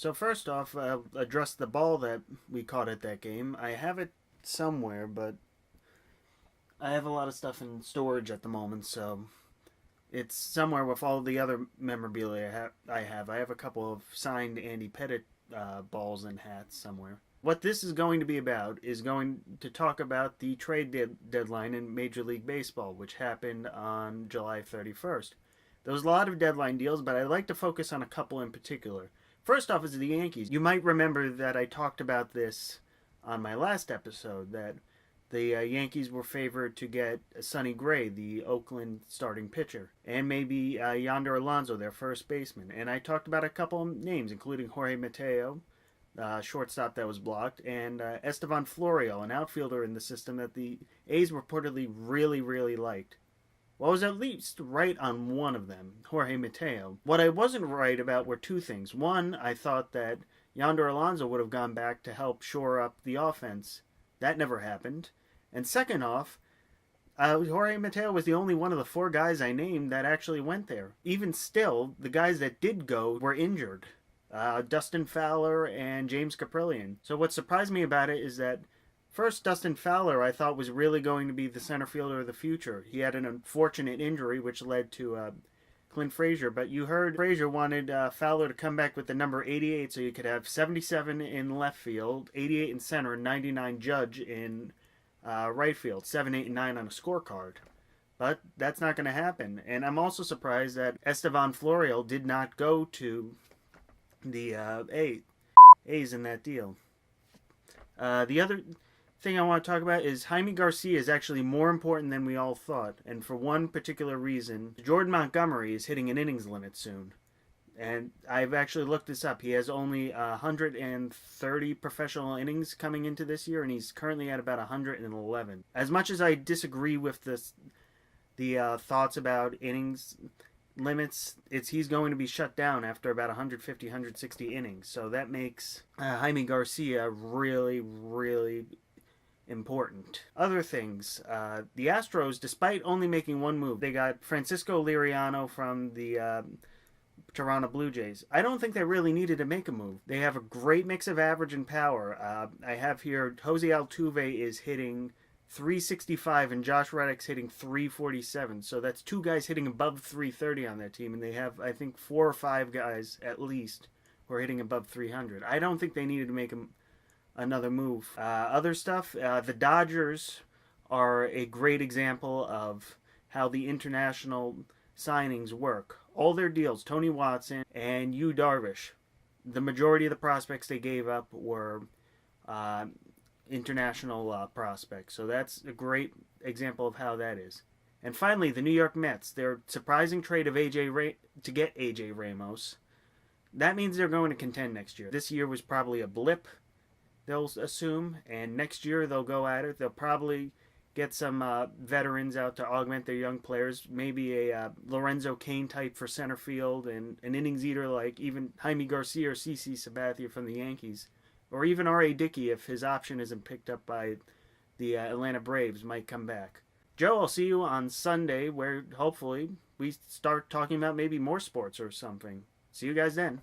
So first off, address the ball that we caught at that game. I have it somewhere, but I have a lot of stuff in storage at the moment, so it's somewhere with all the other memorabilia I have a couple of signed Andy Pettitte balls and hats somewhere. What this is going to be about is going to talk about the deadline in Major League Baseball, which happened on July 31st. There was a lot of deadline deals, but I'd like to focus on a couple in particular. First off is the Yankees. You might remember that I talked about this on my last episode, that the Yankees were favored to get Sonny Gray, the Oakland starting pitcher, and maybe Yonder Alonso, their first baseman. And I talked about a couple of names, including Jorge Mateo, shortstop that was blocked, and Estevan Florial, an outfielder in the system that the A's reportedly really liked. Well, I was at least right on one of them, Jorge Mateo. What I wasn't right about were two things. One, I thought that Yonder Alonso would have gone back to help shore up the offense. That never happened. And second off, Jorge Mateo was the only one of the four guys I named that actually went there. Even still, the guys that did go were injured. Dustin Fowler and James Kaprielian. So what surprised me about it is that first, Dustin Fowler I thought was really going to be the center fielder of the future. He had an unfortunate injury which led to Clint Frazier, but you heard Frazier wanted Fowler to come back with the number 88 so you could have 77 in left field, 88 in center, and 99 Judge in right field, 7, 8, and 9 on a scorecard. But that's not going to happen. And I'm also surprised that Estevan Florial did not go to the A's in that deal. The other thing I want to talk about is Jaime Garcia is actually more important than we all thought. And for one particular reason, Jordan Montgomery is hitting an innings limit soon. And I've actually looked this up. He has only 130 professional innings coming into this year, and he's currently at about 111. As much as I disagree with the thoughts about innings limits, he's going to be shut down after about 150, 160 innings. So that makes Jaime Garcia really important. Other things, the Astros, despite only making one move, they got Francisco Liriano from the Toronto Blue Jays. I don't think they really needed to make a move. They have a great mix of average and power. I have here Jose Altuve is hitting 365 and Josh Reddick's hitting 347. So that's two guys hitting above 330 on that team, and they have, I think, 4 or 5 guys at least who are hitting above 300. I don't think they needed to make another move. Other stuff, the Dodgers are a great example of how the international signings work. All their deals, Tony Watson and Yu Darvish, the majority of the prospects they gave up were international prospects. So that's a great example of how that is. And finally, the New York Mets, their surprising trade of to get AJ Ramos. That means they're going to contend next year. This year was probably a blip, they'll assume, and next year they'll go at it. They'll probably get some veterans out to augment their young players. Maybe a Lorenzo Cain type for center field, and an innings eater like even Jaime Garcia or CC Sabathia from the Yankees. Or even R.A. Dickey, if his option isn't picked up by the Atlanta Braves, might come back. Joe, I'll see you on Sunday, where hopefully we start talking about maybe more sports or something. See you guys then.